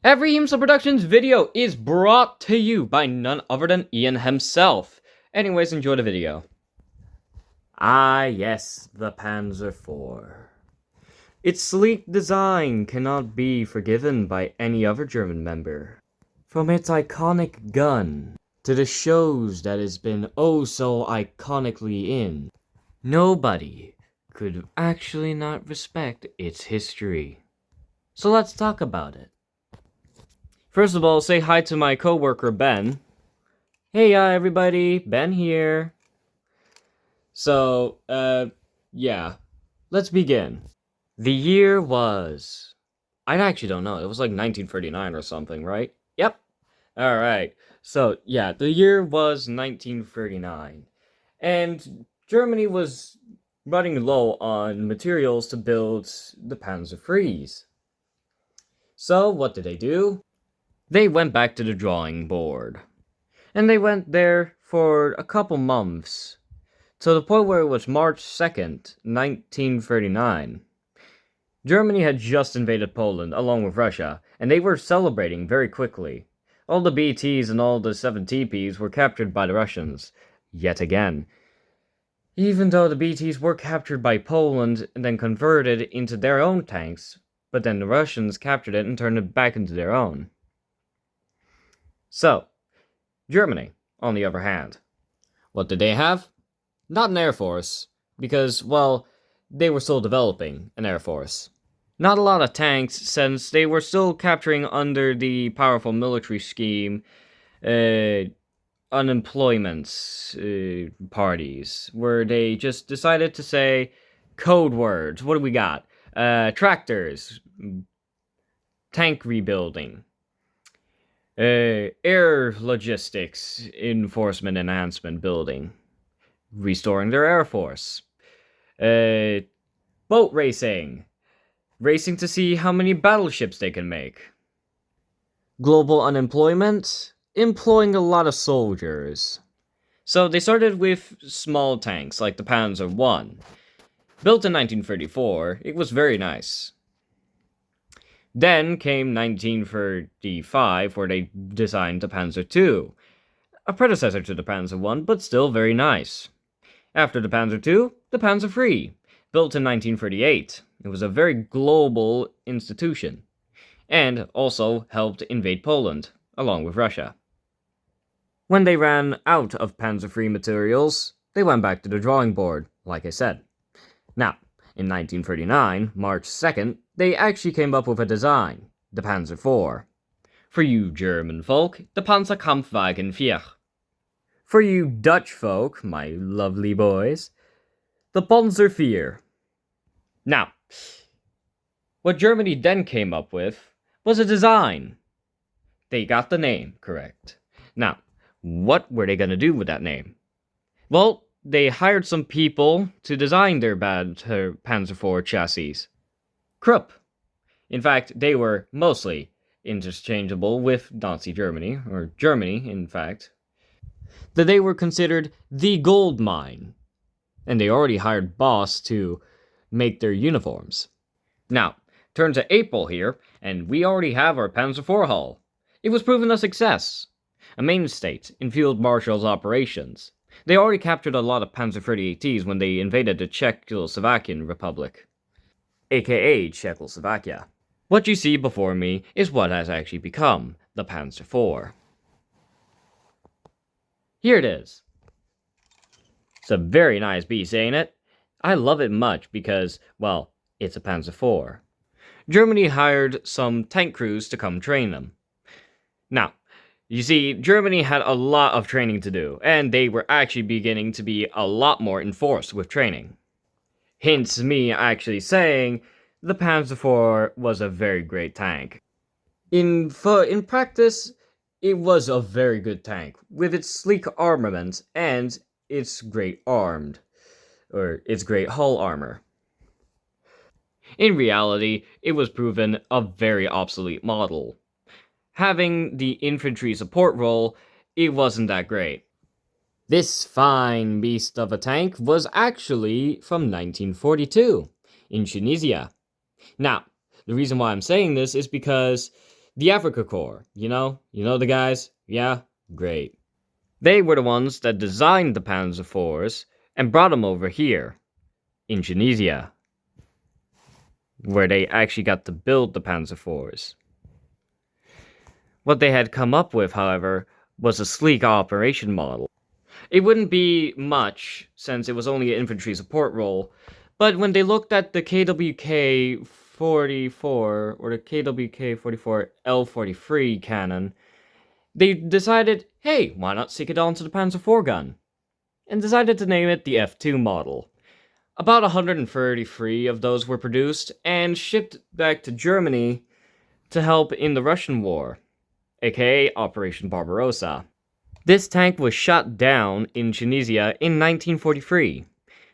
Every Hiemstra Productions video is brought to you by none other than Ian himself. Anyways, enjoy the video. Ah yes, the Panzer IV. Its sleek design cannot be forgiven by any other German member. From its iconic gun, to the shows that it's been oh so iconically in, nobody could actually not respect its history. So let's talk about it. First of all, say hi to my coworker Ben. Hey everybody, Ben here. So, yeah, let's begin. The year was, I actually don't know, it was like 1939 or something, right? Yep. Alright, so yeah, the year was 1939. And Germany was running low on materials to build the Panzer IIIs. So, what did they do? They went back to the drawing board. And they went there for a couple months, to the point where it was March 2nd, 1939. Germany had just invaded Poland along with Russia, and they were celebrating very quickly. All the BTs and all the 7TPs were captured by the Russians, yet again. Even though the BTs were captured by Poland and then converted into their own tanks, but then the Russians captured it and turned it back into their own. So, Germany, on the other hand. What did they have? Not an air force, because, well, they were still developing an air force. Not a lot of tanks, since they were still capturing under the powerful military scheme, unemployment parties, where they just decided to say code words. What do we got? Tractors, tank rebuilding, air logistics enforcement enhancement building, restoring their air force, boat racing to see how many battleships they can make, global unemployment, employing a lot of soldiers. So they started with small tanks like the Panzer I. Built in 1934, it was very nice. Then came 1935, where they designed the Panzer II, a predecessor to the Panzer I, but still very nice. After the Panzer II, the Panzer III, built in 1938. It was a very global institution, and also helped invade Poland, along with Russia. When they ran out of Panzer III materials, they went back to the drawing board, like I said. Now, in 1939, March 2nd, they actually came up with a design, the Panzer IV. For you German folk, the Panzerkampfwagen 4. For you Dutch folk, my lovely boys, the Panzer IV. Now, what Germany then came up with was a design. They got the name correct. Now, what were they going to do with that name? Well, they hired some people to design their Panzer IV chassis. Krupp. In fact, they were mostly interchangeable with Nazi Germany, or Germany, in fact. That they were considered the gold mine, and they already hired Boss to make their uniforms. Now, turn to April here, and we already have our Panzer IV hull. It was proven a success, a mainstay in Field Marshal's operations. They already captured a lot of Panzer 38Ts when they invaded the Czechoslovakian Republic, aka Czechoslovakia. What you see before me is what has actually become the Panzer IV. Here it is. It's a very nice beast, ain't it? I love it much because, well, it's a Panzer IV. Germany hired some tank crews to come train them. Now, you see, Germany had a lot of training to do, and they were actually beginning to be a lot more enforced with training. Hence me actually saying the Panzer IV was a very great tank. In practice, it was a very good tank, with its sleek armament and its great hull armor. In reality, it was proven a very obsolete model. Having the infantry support role, it wasn't that great. This fine beast of a tank was actually from 1942, in Tunisia. Now, the reason why I'm saying this is because The Africa Corps, you know? You know the guys? Yeah? Great. They were the ones that designed the Panzer IVs and brought them over here, in Tunisia, where they actually got to build the Panzer IVs. What they had come up with, however, was a sleek operation model. It wouldn't be much, since it was only an infantry support role, but when they looked at the KWK 44 or the KWK 44 L43 cannon, they decided, hey, why not stick it onto the Panzer IV gun? And decided to name it the F2 model. About 133 of those were produced and shipped back to Germany to help in the Russian War, aka Operation Barbarossa. This tank was shot down in Tunisia in 1943.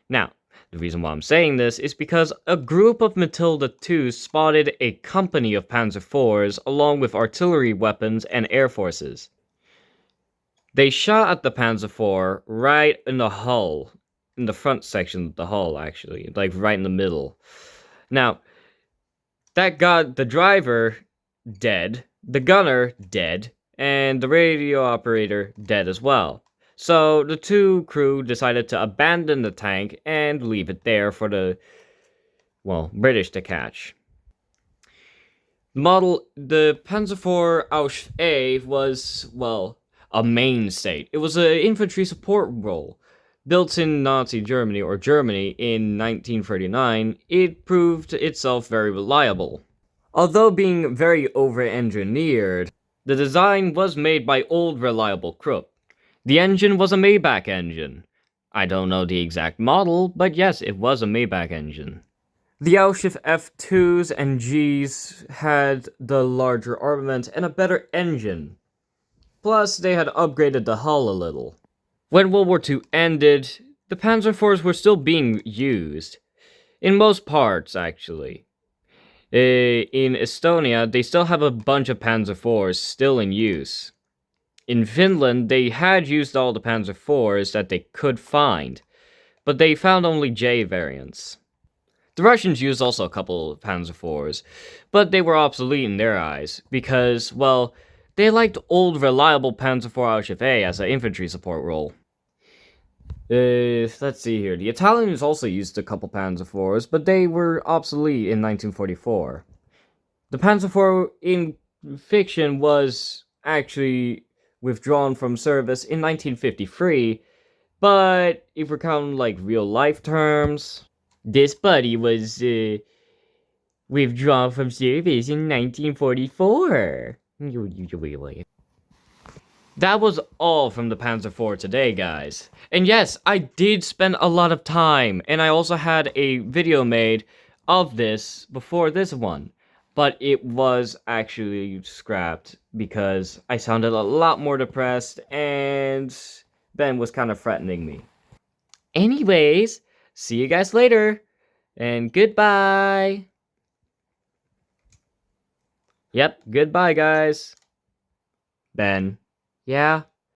Now, the reason why I'm saying this is because a group of Matilda IIs spotted a company of Panzer IVs along with artillery weapons and air forces. They shot at the Panzer IV right in the hull, in the front section of the hull, actually, like right in the middle. Now, that got the driver dead, the gunner dead, and the radio operator dead as well. So the two crew decided to abandon the tank and leave it there for the, well, British to catch. The Panzer IV Ausf A was, well, a mainstay. It was an infantry support role. Built in Nazi Germany, or Germany, in 1939, it proved itself very reliable. Although being very over-engineered, the design was made by old reliable Krupp. The engine was a Maybach engine. I don't know the exact model, but yes, it was a Maybach engine. The Auschwitz F2s and Gs had the larger armament and a better engine. Plus, they had upgraded the hull a little. When World War II ended, the Panzer IVs were still being used. In most parts, actually. In Estonia, they still have a bunch of Panzer IVs still in use. In Finland, they had used all the Panzer IVs that they could find, but they found only J variants. The Russians used also a couple of Panzer IVs, but they were obsolete in their eyes, because, well, they liked old reliable Panzer IV Ausf A as an infantry support role. Let's see here. The Italians also used a couple Panzer IVs, but they were obsolete in 1944. The Panzer IV in fiction was actually withdrawn from service in 1953, but if we're counting like real life terms, this buddy was withdrawn from service in 1944. That was all from the Panzer IV today, guys. And yes, I did spend a lot of time, and I also had a video made of this before this one. But it was actually scrapped because I sounded a lot more depressed, and Ben was kind of threatening me. Anyways, see you guys later, and goodbye. Yep, goodbye, guys. Ben. Yeah?